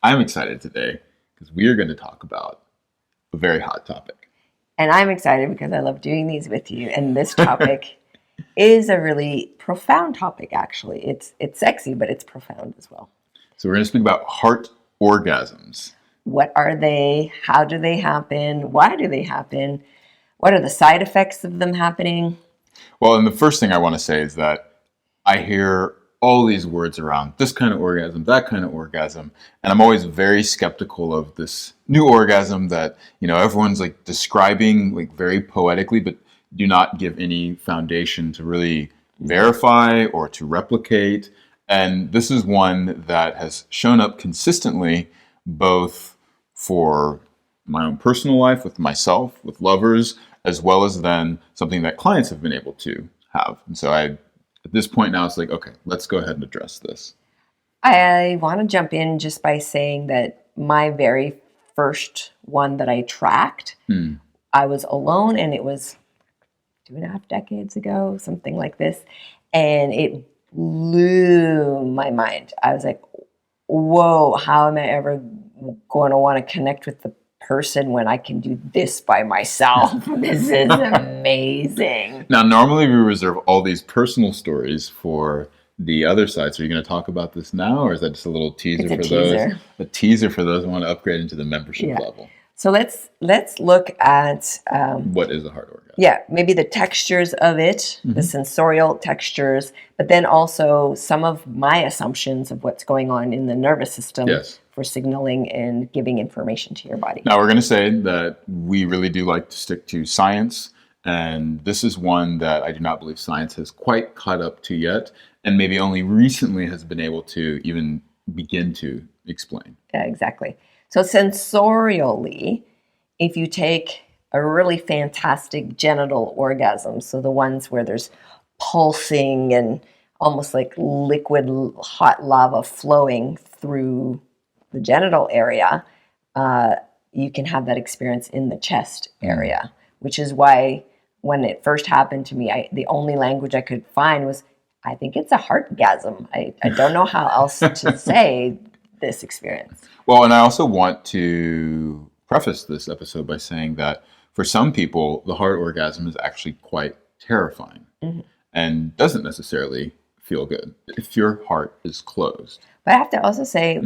I'm excited today because we are going to talk about a very hot topic. And I'm excited because I love doing these with you. And this topic is a really profound topic, actually. It's sexy, but it's profound as well. So we're going to speak about heart orgasms. What are they? How do they happen? Why do they happen? What are the side effects of them happening? Well, and the first thing I want to say is that I hear all these words around this kind of orgasm, that kind of orgasm, and I'm always very skeptical of this new orgasm that, everyone's like describing like very poetically, but do not give any foundation to really verify or to replicate. And this is one that has shown up consistently, both for my own personal life with myself, with lovers, as well as then something that clients have been able to have. And so at this point now, it's like, okay, let's go ahead and address this. I want to jump in just by saying that my very first one that I tracked, I was alone, and it was 2.5 decades ago, something like this. And it blew my mind. I was like, whoa, how am I ever going to want to connect with the person when I can do this by myself? This is amazing. Now, normally we reserve all these personal stories for the other side. So are you going to talk about this now, or is that just a little teaser for those? A teaser for those who want to upgrade into the membership level. So let's look at what is a heart orgasm? Yeah, maybe the textures of it, the sensorial textures, but then also some of my assumptions of what's going on in the nervous system for signaling and giving information to your body. Now, we're going to say that we really do like to stick to science, and this is one that I do not believe science has quite caught up to yet, and maybe only recently has been able to even begin to explain. Yeah, exactly. So sensorially, if you take a really fantastic genital orgasm, so the ones where there's pulsing and almost like liquid hot lava flowing through the genital area, you can have that experience in the chest area, which is why when it first happened to me, the only language I could find was, I think it's a heartgasm. I don't know how else to say this experience. Well, and I also want to preface this episode by saying that for some people, the heart orgasm is actually quite terrifying and doesn't necessarily feel good if your heart is closed. But I have to also say,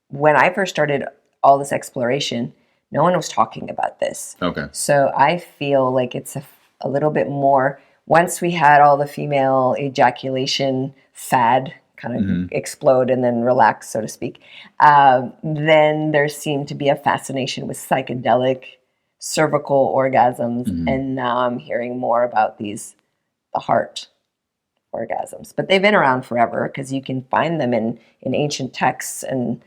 when I first started all this exploration, no one was talking about this. Okay. So I feel like it's a little bit more, once we had all the female ejaculation fad kind of explode and then relax, so to speak, then there seemed to be a fascination with psychedelic cervical orgasms, and now I'm hearing more about the heart orgasms. But they've been around forever because you can find them in ancient texts and,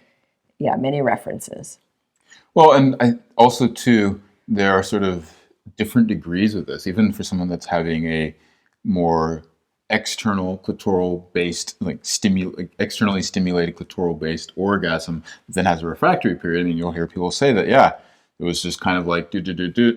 many references. Well, and I also, too, there are sort of different degrees of this, even for someone that's having a more external clitoral-based, externally stimulated clitoral-based orgasm, then has a refractory period. I mean, you'll hear people say that, it was just kind of like do,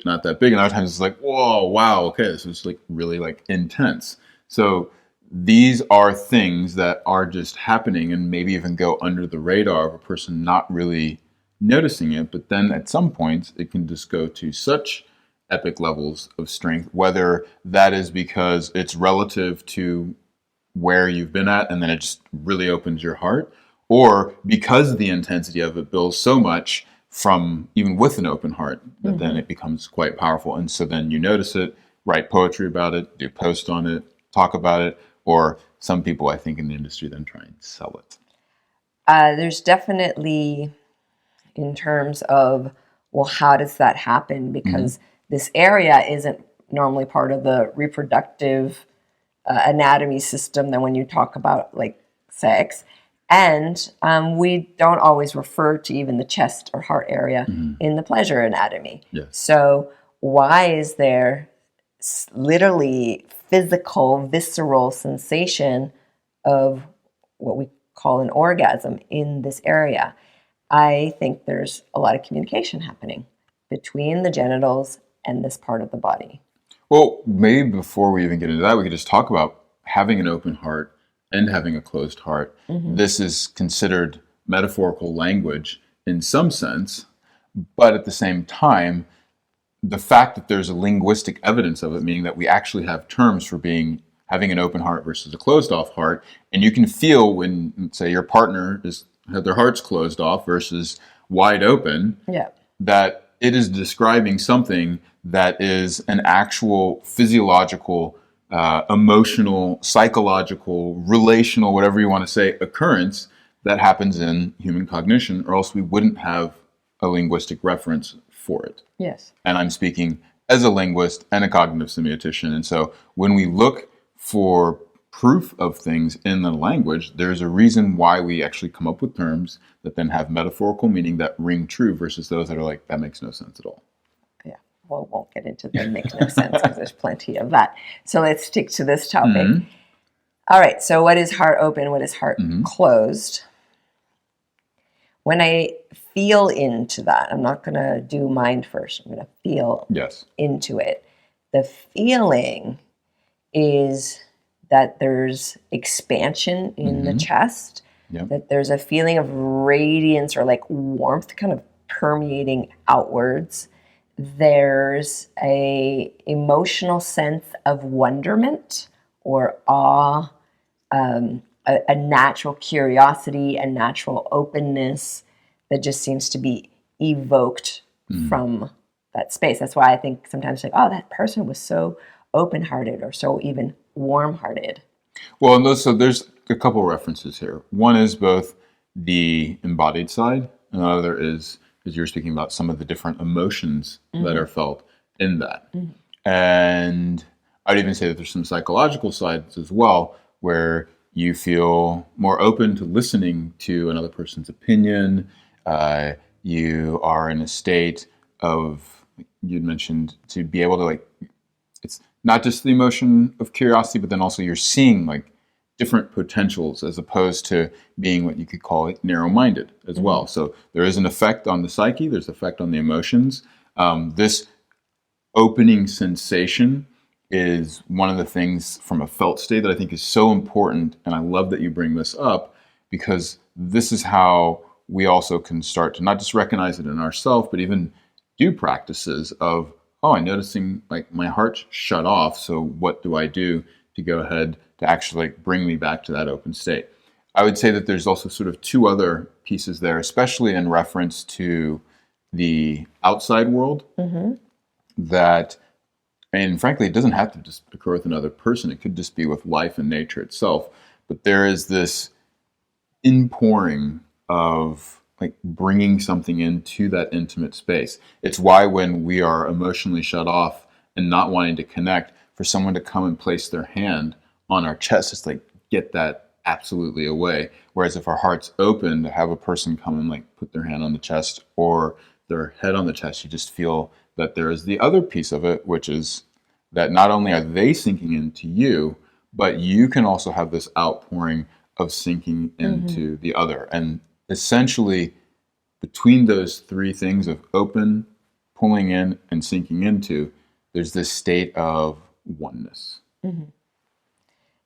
not that big. And other times it's like, whoa, wow, okay, this is like really like intense. So these are things that are just happening and maybe even go under the radar of a person not really noticing it. But then at some points it can just go to such epic levels of strength, whether that is because it's relative to where you've been at and then it just really opens your heart, or because the intensity of it builds so much from even with an open heart that then it becomes quite powerful. And so then you notice it, write poetry about it, do post on it, talk about it, or some people I think in the industry then try and sell it. There's definitely, in terms of, well, how does that happen? Because this area isn't normally part of the reproductive anatomy system that when you talk about like sex. And we don't always refer to even the chest or heart area in the pleasure anatomy. Yes. So why is there literally physical, visceral sensation of what we call an orgasm in this area? I think there's a lot of communication happening between the genitals and this part of the body. Well, maybe before we even get into that, we could just talk about having an open heart and having a closed heart. This is considered metaphorical language in some sense, but at the same time, the fact that there's a linguistic evidence of it, meaning that we actually have terms for having an open heart versus a closed off heart, and you can feel when, say, your partner had their hearts closed off versus wide open, Yeah. that it is describing something that is an actual physiological, emotional, psychological, relational, whatever you want to say, occurrence that happens in human cognition, or else we wouldn't have a linguistic reference for it. Yes. And I'm speaking as a linguist and a cognitive semiotician. And so when we look for proof of things in the language, there's a reason why we actually come up with terms that then have metaphorical meaning that ring true versus those that are like, that makes no sense at all. Yeah. Well, won't get into the makes no sense because there's plenty of that. So let's stick to this topic. Mm-hmm. All right. So what is heart open? What is heart closed? When I feel into that, I'm not going to do mind first. I'm going to feel into it. The feeling is that there's expansion in the chest, that there's a feeling of radiance or like warmth kind of permeating outwards. There's a emotional sense of wonderment or awe, a natural curiosity, a natural openness that just seems to be evoked from that space. That's why I think sometimes like, oh, that person was so open-hearted or so even warm-hearted. Well, and so there's a couple references here. One is both the embodied side, and the other is, as you're speaking about, some of the different emotions that are felt in that. And I'd even say that there's some psychological sides as well, where you feel more open to listening to another person's opinion. You are in a state of, you'd mentioned, to be able to like, it's not just the emotion of curiosity, but then also you're seeing like different potentials as opposed to being what you could call like narrow-minded as well. So there is an effect on the psyche, there's an effect on the emotions. This opening sensation is one of the things from a felt state that I think is so important. And I love that you bring this up because this is how we also can start to not just recognize it in ourselves, but even do practices of, oh, I'm noticing like my heart shut off. So what do I do to go ahead to actually like bring me back to that open state? I would say that there's also sort of two other pieces there, especially in reference to the outside world that, and frankly, it doesn't have to just occur with another person. It could just be with life and nature itself. But there is this inpouring of like bringing something into that intimate space. It's why when we are emotionally shut off and not wanting to connect, for someone to come and place their hand on our chest, it's like, get that absolutely away. Whereas if our heart's open, to have a person come and like put their hand on the chest or their head on the chest, you just feel that there is the other piece of it, which is that not only are they sinking into you, but you can also have this outpouring of sinking into the other. And essentially, between those three things of open, pulling in, and sinking into, there's this state of oneness.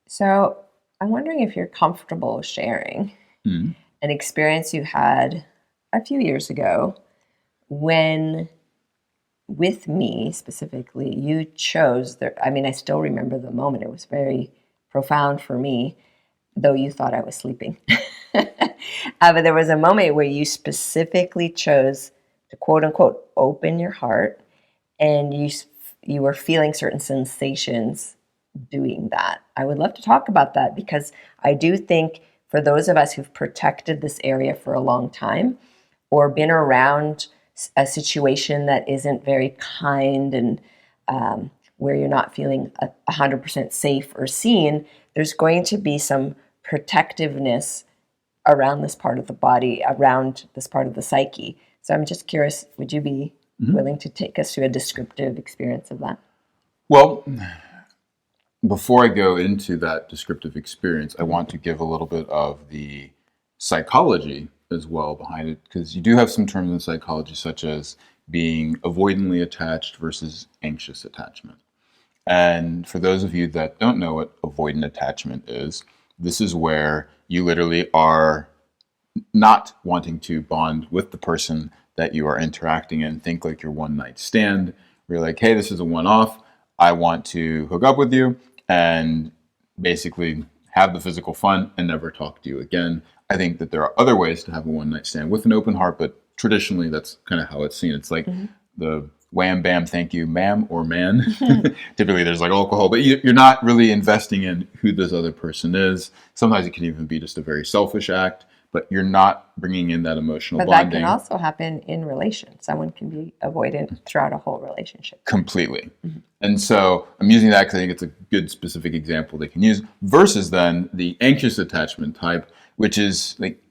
So I'm wondering if you're comfortable sharing an experience you had a few years ago when, with me specifically, you chose, I still remember the moment. It was very profound for me, though you thought I was sleeping. But there was a moment where you specifically chose to, quote unquote, open your heart, and you were feeling certain sensations doing that. I would love to talk about that because I do think for those of us who've protected this area for a long time or been around a situation that isn't very kind and where you're not feeling 100% safe or seen, there's going to be some protectiveness around this part of the body, around this part of the psyche. So I'm just curious, would you be willing to take us to a descriptive experience of that? Well, before I go into that descriptive experience, I want to give a little bit of the psychology as well behind it, because you do have some terms in psychology such as being avoidantly attached versus anxious attachment. And for those of you that don't know what avoidant attachment is, this is where you literally are not wanting to bond with the person that you are interacting in. Think like your one night stand. Where you're like, hey, this is a one off. I want to hook up with you and basically have the physical fun and never talk to you again. I think that there are other ways to have a one night stand with an open heart, but traditionally that's kind of how it's seen. It's like the wham, bam, thank you, ma'am or man. Typically there's like alcohol, but you're not really investing in who this other person is. Sometimes it can even be just a very selfish act, but you're not bringing in that emotional But bonding. that can also happen in relations. Someone can be avoidant throughout a whole relationship. Completely. And so I'm using that because I think it's a good specific example they can use versus then the anxious attachment type, which is like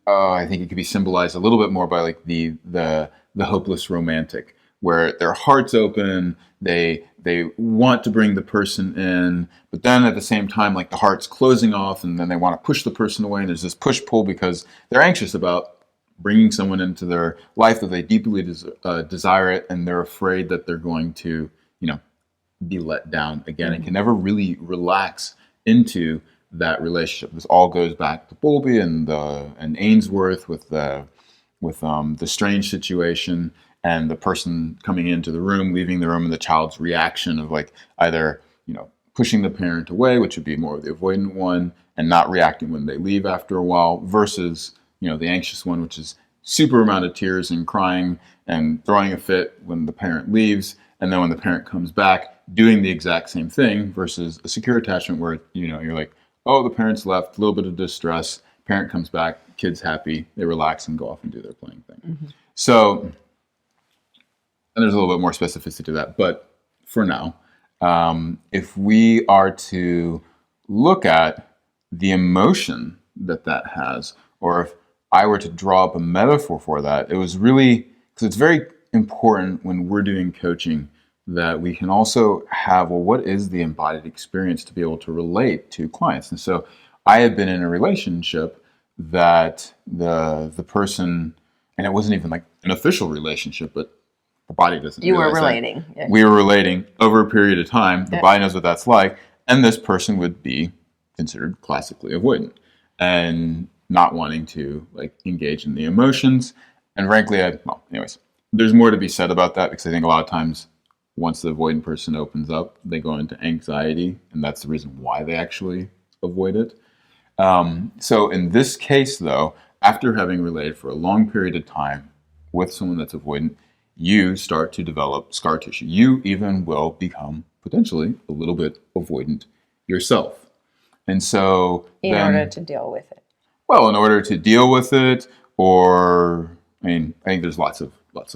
I think it could be symbolized a little bit more by like the hopeless romantic, where their heart's open, they want to bring the person in, but then at the same time, like the heart's closing off, and then they want to push the person away, and there's this push pull because they're anxious about bringing someone into their life that they deeply desire it, and they're afraid that they're going to, be let down again, and can never really relax into that relationship. This all goes back to Bowlby and Ainsworth with the strange situation and the person coming into the room, leaving the room, and the child's reaction of like either pushing the parent away, which would be more of the avoidant one, and not reacting when they leave after a while, versus the anxious one, which is super amount of tears and crying and throwing a fit when the parent leaves, and then when the parent comes back, doing the exact same thing, versus a secure attachment where you're like, oh, the parents left, a little bit of distress, parent comes back, kid's happy, they relax and go off and do their playing thing. So, and there's a little bit more specificity to that, but for now, if we are to look at the emotion that has, or if I were to draw up a metaphor for that, it was really, because it's very important when we're doing coaching that we can also have, well, what is the embodied experience to be able to relate to clients? And so I had been in a relationship that the person, and it wasn't even like an official relationship, but the body doesn't. You were relating. Yeah. We were relating over a period of time. The body knows what that's like. And this person would be considered classically avoidant and not wanting to like engage in the emotions. And frankly, anyways, there's more to be said about that, because I think a lot of times once the avoidant person opens up, they go into anxiety, and that's the reason why they actually avoid it. So in this case, though, after having related for a long period of time with someone that's avoidant, you start to develop scar tissue. You even will become potentially a little bit avoidant yourself. And so in order to deal with it. Well, in order to deal with it, or I think there's lots of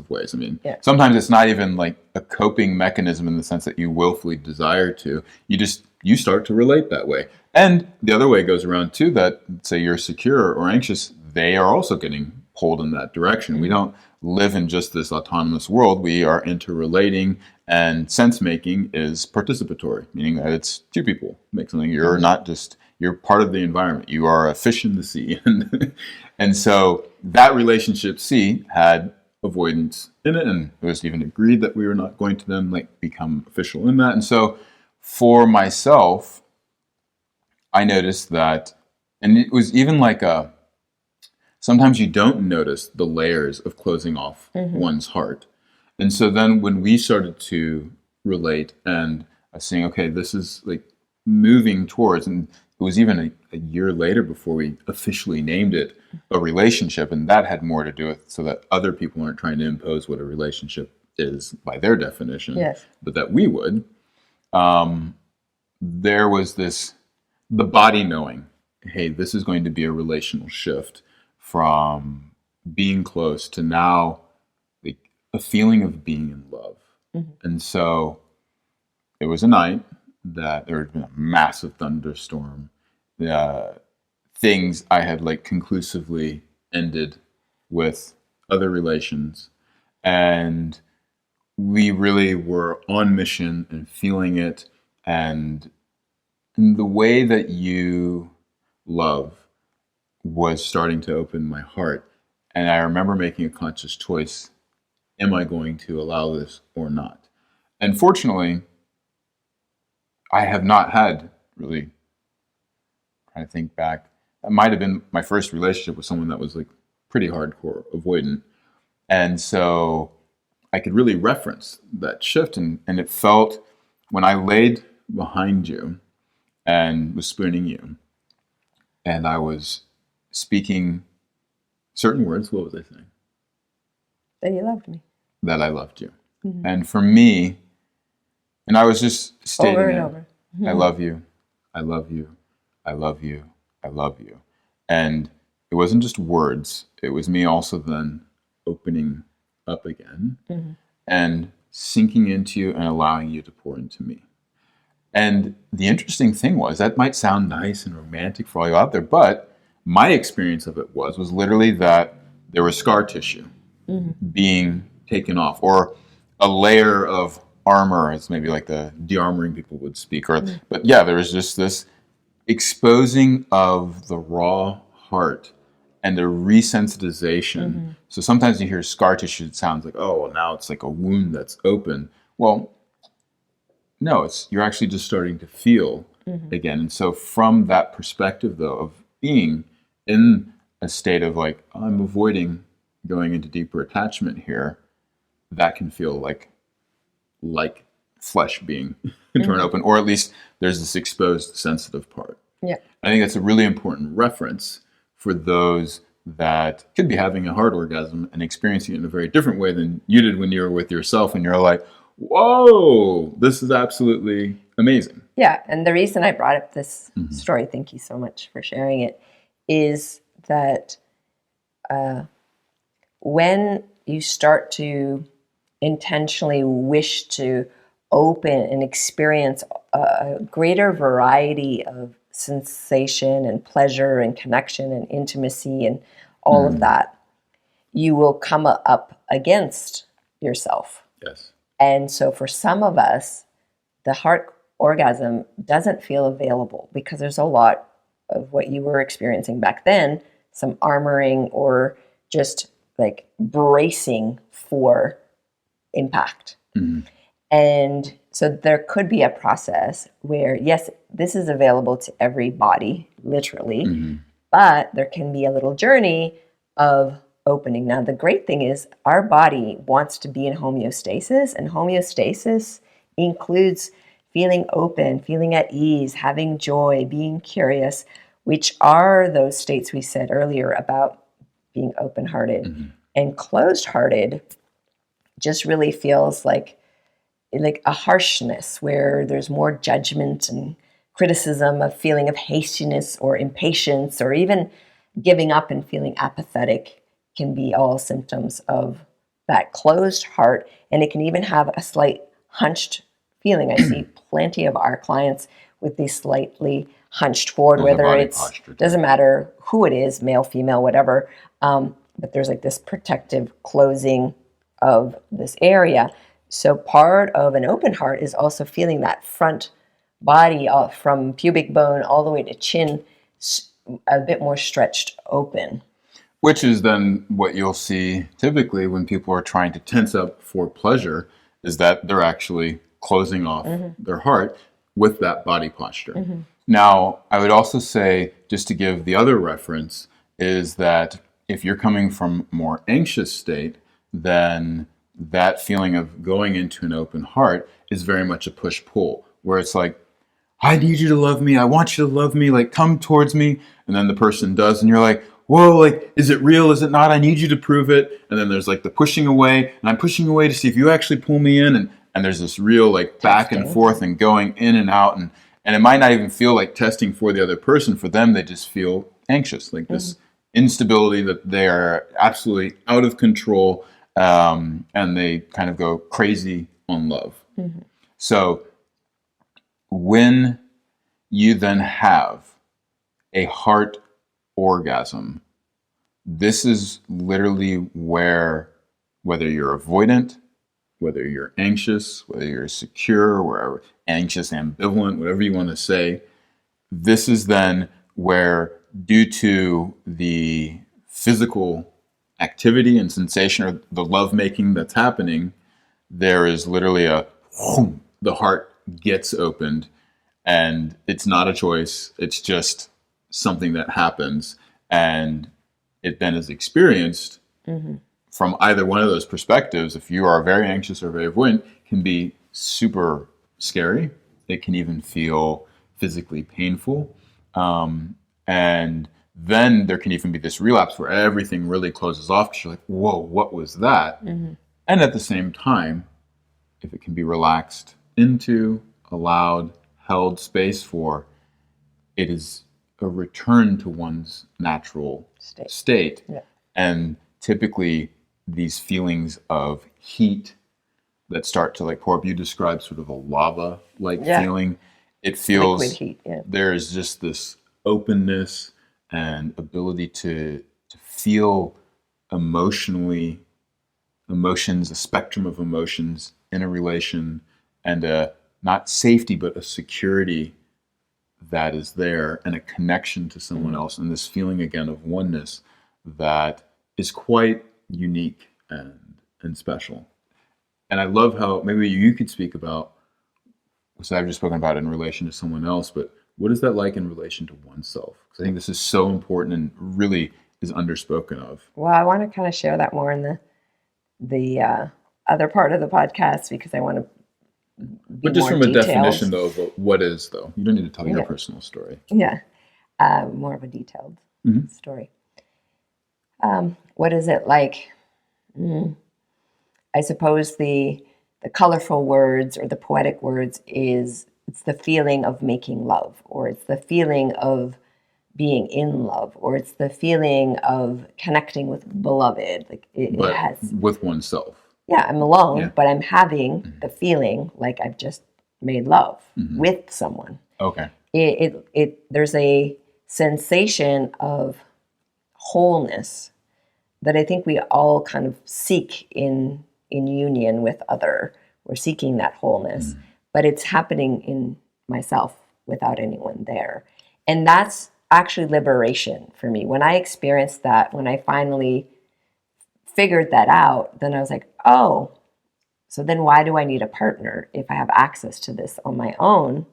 ways. Sometimes it's not even like a coping mechanism in the sense that you willfully desire to. You start to relate that way. And the other way goes around too, that say you're secure or anxious, they are also getting pulled in that direction. We don't live in just this autonomous world. We are interrelating, and sense making is participatory, meaning that it's two people make something. You're not just, you're part of the environment. You are a fish in the sea. And so that relationship C had avoidance in it, and it was even agreed that we were not going to then like become official in that. And so for myself, I noticed that, and it was even like sometimes you don't notice the layers of closing off one's heart. And so then when we started to relate and saying, okay, this is like moving towards, and it was even a year later before we officially named it a relationship, and that had more to do with so that other people aren't trying to impose what a relationship is by their definition, but that we would. There was the body knowing, hey, this is going to be a relational shift from being close to now like a feeling of being in love. And so it was a night that there had been a massive thunderstorm. Things I had like conclusively ended with other relations, and we really were on mission and feeling it, and the way that you love was starting to open my heart. And I remember making a conscious choice. Am I going to allow this or not? And fortunately, I have not had really, trying to think back, That might have been my first relationship with someone that was like pretty hardcore avoidant. And so I could really reference that shift. And it felt when I laid behind you and was spooning you, and I was speaking certain words. What was I saying? That you loved me. That I loved you. And for me, and I was just stating Over and it, over. I love you, I love you, I love you, I love you. And it wasn't just words, it was me also then opening up again and sinking into you and allowing you to pour into me. And the interesting thing was, that might sound nice and romantic for all you out there, but my experience of it was literally that there was scar tissue being taken off, or a layer of armor, as maybe like the de-armoring people would speak. Or, but yeah, there was just this exposing of the raw heart and the resensitization. So sometimes you hear scar tissue, it sounds like, oh, well, now it's like a wound that's open. Well, no, you're actually just starting to feel again. And so from that perspective, though, of being in a state of like, I'm avoiding going into deeper attachment here, that can feel like flesh being torn open, or at least there's this exposed sensitive part. Yeah. I think that's a really important reference for those that could be having a heart orgasm and experiencing it in a very different way than you did when you were with yourself, and you're like, whoa, this is absolutely amazing. Yeah, and the reason I brought up this story, thank you so much for sharing it, is that when you start to intentionally wish to open and experience a greater variety of sensation and pleasure and connection and intimacy and all of that, you will come up against yourself. Yes. And so for some of us, the heart orgasm doesn't feel available because there's a lot of what you were experiencing back then, some armoring or just like bracing for impact. And so there could be a process where, yes, this is available to every body, literally, but there can be a little journey of opening. Now, the great thing is our body wants to be in homeostasis, and homeostasis includes feeling open, feeling at ease, having joy, being curious, which are those states we said earlier about being open-hearted. And closed-hearted just really feels like a harshness where there's more judgment and criticism, a feeling of hastiness or impatience, or even giving up and feeling apathetic can be all symptoms of that closed heart. And it can even have a slight hunched feeling. I see plenty of our clients with these slightly hunched forward, There's whether it's, posture, doesn't matter who it is, male, female, whatever, but there's like this protective closing of this area. So part of an open heart is also feeling that front body from pubic bone all the way to chin a bit more stretched open. Which is then what you'll see typically when people are trying to tense up for pleasure, is that they're actually closing off their heart with that body posture. Now, I would also say, just to give the other reference, is that if you're coming from a more anxious state, then that feeling of going into an open heart is very much a push-pull, where it's like, I need you to love me, I want you to love me, like, come towards me, and then the person does, and you're like, whoa, like, is it real, is it not, I need you to prove it, and then there's like the pushing away, and I'm pushing away to see if you actually pull me in, and there's this real like back and forth and going in and out, and it might not even feel like testing for the other person. For them, they just feel anxious, like this instability that they are absolutely out of control, and they kind of go crazy on love. So when you then have a heart orgasm, this is literally where, whether you're avoidant, whether you're anxious, whether you're secure, wherever, anxious, ambivalent, whatever you want to say, this is then where, due to the physical activity and sensation or the lovemaking that's happening, there is literally the heart gets opened, and it's not a choice. It's just something that happens, and it then is experienced from either one of those perspectives. If you are very anxious or very avoidant, can be super scary. It can even feel physically painful. And then there can even be this relapse where everything really closes off because you're like, whoa, what was that? And at the same time, if it can be relaxed into, allowed, held space for, it is a return to one's natural state. Yeah. And typically these feelings of heat that start to like pour up, you describe sort of a lava-like feeling. It feels liquid heat. Yeah. There's just this openness and ability to feel emotions, a spectrum of emotions in a relation, and a not safety, but a security that is there, and a connection to someone else, and this feeling again of oneness that is quite unique and special. And I love how maybe you could speak about, so I've just spoken about it in relation to someone else, but what is that like in relation to oneself? Because I think this is so important and really is underspoken of. Well, I want to kind of share that more in the other part of the podcast, because I want to But just from a definition, though, of what is, though? You don't need to tell your personal story. Yeah. More of a detailed story. What is it like? I suppose the colorful words or the poetic words it's the feeling of making love, or it's the feeling of being in love, or it's the feeling of connecting with beloved. Like it has with oneself. Yeah, I'm alone, but I'm having the feeling like I've just made love with someone. Okay. There's a sensation of wholeness that I think we all kind of seek in union with other. We're seeking that wholeness, but it's happening in myself without anyone there. And that's actually liberation for me. When I experienced that, when I finally figured that out, then I was like, oh, so then why do I need a partner if I have access to this on my own?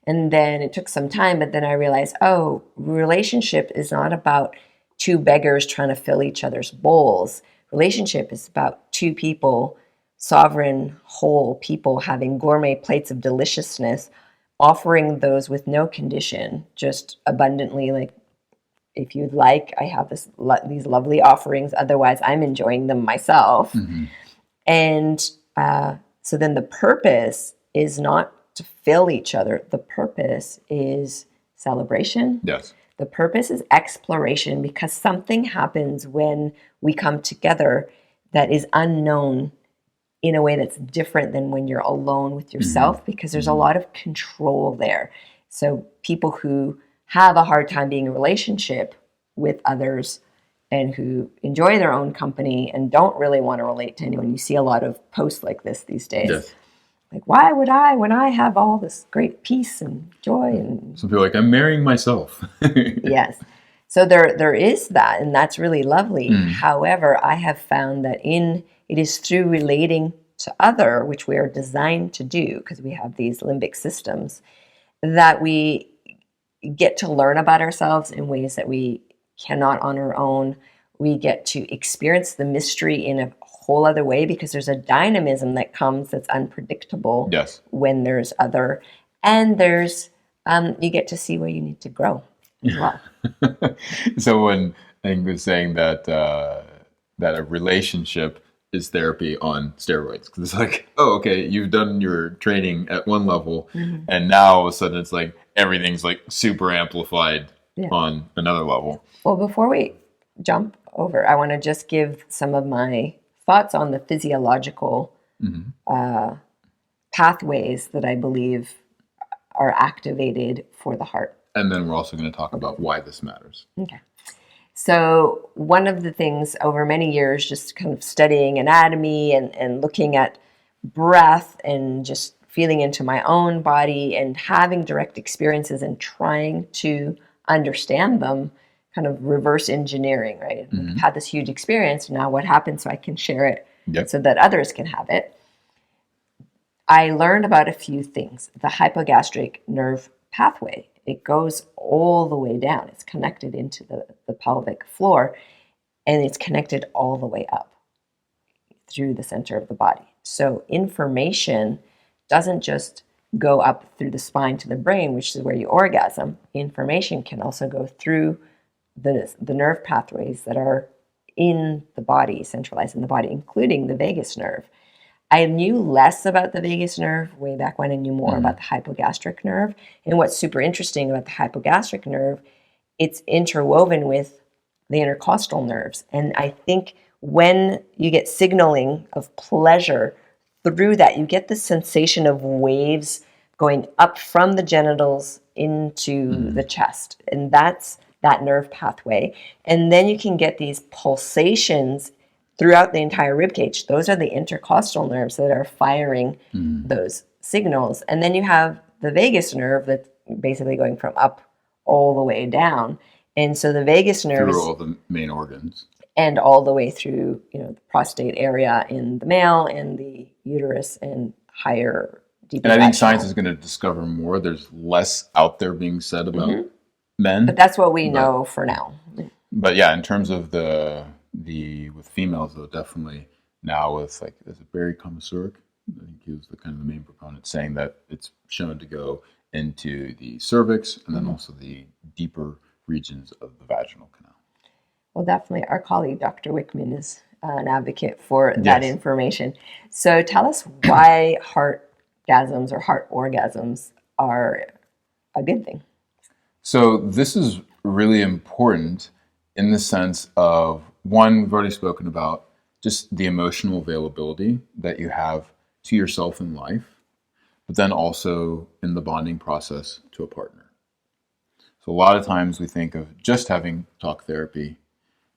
And then it took some time, but then I realized, oh, relationship is not about two beggars trying to fill each other's bowls. Relationship is about two people, sovereign, whole people, having gourmet plates of deliciousness, offering those with no condition, just abundantly, like, if you'd like, I have these lovely offerings. Otherwise, I'm enjoying them myself. And so then the purpose is not to fill each other. The purpose is celebration. Yes. The purpose is exploration, because something happens when we come together that is unknown in a way that's different than when you're alone with yourself, because there's a lot of control there. So people who have a hard time being in a relationship with others and who enjoy their own company and don't really want to relate to anyone. You see a lot of posts like this these days. Yes. Like, why would I, when I have all this great peace and joy? And some people are like, I'm marrying myself. Yes. So there is that, and that's really lovely. However, I have found that it is through relating to other, which we are designed to do because we have these limbic systems, that we get to learn about ourselves in ways that we cannot on our own. We get to experience the mystery in a whole other way, because there's a dynamism that comes that's unpredictable when there's other. And there's, you get to see where you need to grow as well. Someone, I think, was saying that that a relationship is therapy on steroids, because it's like, oh, okay, you've done your training at one level, and now all of a sudden it's like everything's like super amplified on another level. Well, before we jump over, I want to just give some of my thoughts on the physiological pathways that I believe are activated for the heart. And then we're also going to talk about why this matters. Okay. So one of the things over many years, just kind of studying anatomy and looking at breath and just feeling into my own body and having direct experiences and trying to understand them, kind of reverse engineering, right? I've had this huge experience. Now what happens so I can share it so that others can have it? I learned about a few things. The hypogastric nerve pathway it goes all the way down. It's connected into the pelvic floor, and it's connected all the way up through the center of the body. So information doesn't just go up through the spine to the brain, which is where you orgasm. Information can also go through the nerve pathways that are in the body, centralized in the body, including the vagus nerve. I knew less about the vagus nerve way back when. I knew more about the hypogastric nerve. And what's super interesting about the hypogastric nerve, it's interwoven with the intercostal nerves. And I think when you get signaling of pleasure through that, you get the sensation of waves going up from the genitals into the chest. And that's that nerve pathway. And then you can get these pulsations throughout the entire rib cage. Those are the intercostal nerves that are firing those signals. And then you have the vagus nerve that's basically going from up all the way down. And so the vagus nerve through all the main organs, and all the way through, the prostate area in the male and the uterus and higher, deeper. And I think science is going to discover more. There's less out there being said about men, but that's what we know for now. But yeah, in terms of the with females though, definitely now with is it Barry Komisaruk? I think he was the kind of the main proponent, saying that it's shown to go into the cervix and then also the deeper regions of the vaginal canal. Well, definitely. Our colleague, Dr. Wickman, is an advocate for that information. So tell us why heartgasms or heart orgasms are a good thing. So this is really important in the sense of, one, we've already spoken about just the emotional availability that you have to yourself in life, but then also in the bonding process to a partner. So a lot of times we think of just having talk therapy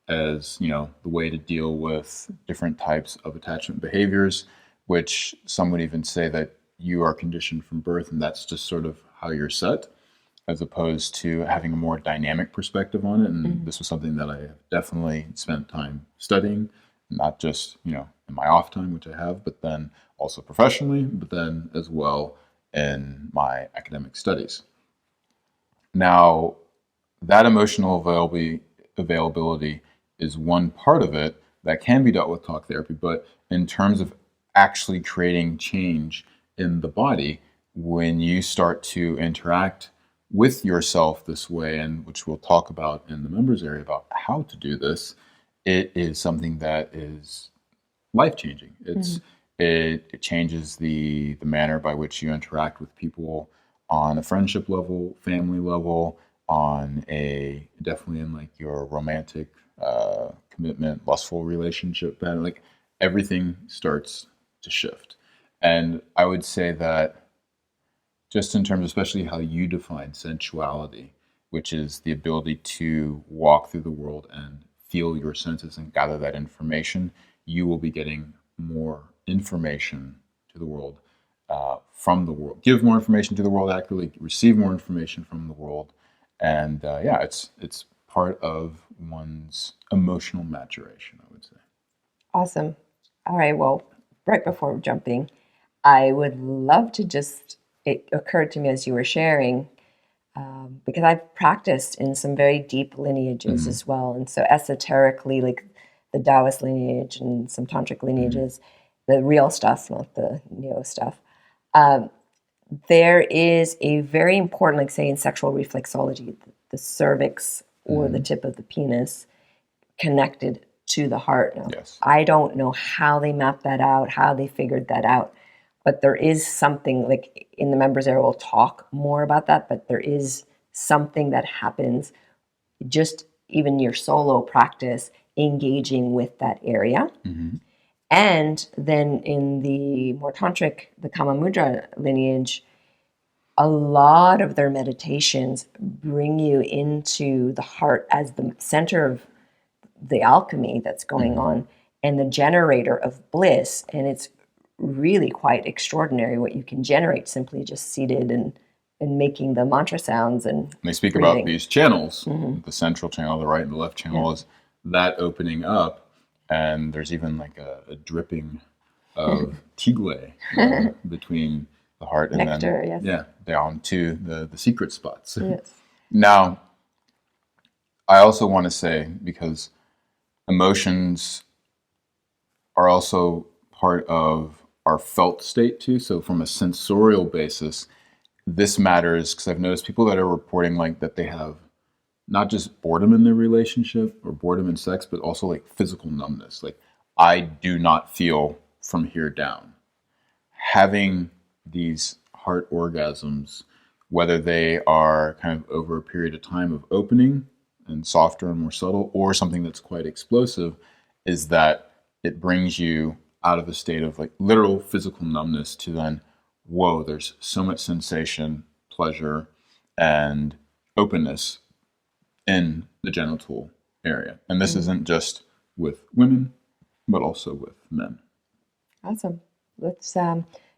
as, the way to deal with different types of attachment behaviors, which some would even say that you are conditioned from birth and that's just sort of how you're set, as opposed to having a more dynamic perspective on it. And this was something that I have definitely spent time studying, not just, in my off time, which I have, but then also professionally, but then as well in my academic studies. Now, that emotional availability is one part of it that can be dealt with talk therapy, but in terms of actually creating change in the body, when you start to interact with yourself this way, and which we'll talk about in the members area about how to do this, it is something that is life-changing. It changes the manner by which you interact with people on a friendship level, family level, on a definitely in your romantic commitment, lustful relationship pattern. Everything starts to shift. And I would say that just in terms, especially how you define sensuality, which is the ability to walk through the world and feel your senses and gather that information, you will be getting more information to the world from the world. Give more information to the world accurately, receive more information from the world. And it's part of one's emotional maturation, I would say. Awesome. All right. Well, right before jumping, I would love to it occurred to me as you were sharing, because I've practiced in some very deep lineages as well. And so esoterically, like the Taoist lineage and some tantric lineages, the real stuff, not the neo stuff. There is a very important, like say in sexual reflexology, the cervix or the tip of the penis connected to the heart. Now, I don't know how they mapped that out, how they figured that out, but there is something, like in the members area, we'll talk more about that, but there is something that happens just even your solo practice engaging with that area. And then in the more tantric, the Kama Mudra lineage, a lot of their meditations bring you into the heart as the center of the alchemy that's going on and the generator of bliss. And it's really quite extraordinary what you can generate simply just seated and making the mantra sounds. And they speak about these channels, the central channel, the right and the left channel, is that opening up. And there's even like a dripping of tigre between heart, and nectar, then yes. down to the secret spots. Yes. Now, I also want to say, because emotions are also part of our felt state too. So from a sensorial basis, this matters because I've noticed people that are reporting like that they have not just boredom in their relationship or boredom in sex, but also like physical numbness. Like, I do not feel from here down. Having these heart orgasms, whether they are kind of over a period of time of opening and softer and more subtle, or something that's quite explosive, is that it brings you out of a state of like literal physical numbness to then, whoa, there's so much sensation, pleasure, and openness in the genital area. And this isn't just with women, but also with men. Awesome. Let's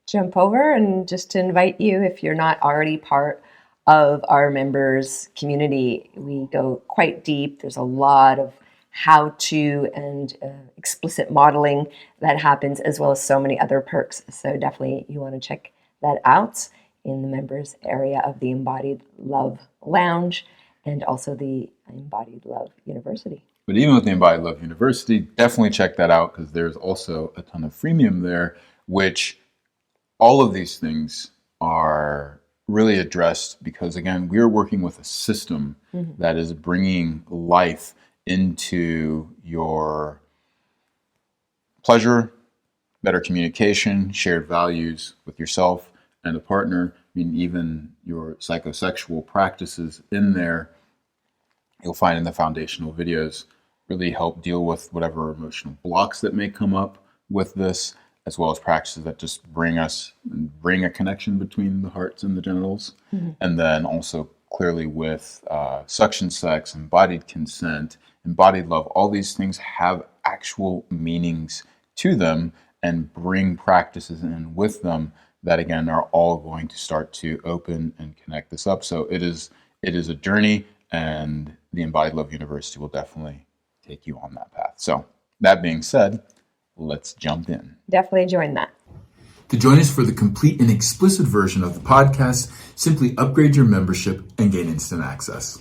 jump over and just to invite you, if you're not already part of our members community, we go quite deep. There's a lot of how to and explicit modeling that happens, as well as so many other perks. So definitely you want to check that out in the members area of the Embodied Love Lounge and also the Embodied Love University. But even with the Embodied Love University, definitely check that out, because there's also a ton of freemium there, which all of these things are really addressed because, again, we're working with a system that is bringing life into your pleasure, better communication, shared values with yourself and a partner. I mean, even your psychosexual practices in there, you'll find in the foundational videos, really help deal with whatever emotional blocks that may come up with this, as well as practices that just bring a connection between the hearts and the genitals. And then also clearly with suction sex, embodied consent, embodied love, all these things have actual meanings to them and bring practices in with them that, again, are all going to start to open and connect this up. So it is a journey, and the Embodied Love University will definitely take you on that path. So that being said, let's jump in. Definitely join that. To join us for the complete and explicit version of the podcast, simply upgrade your membership and gain instant access.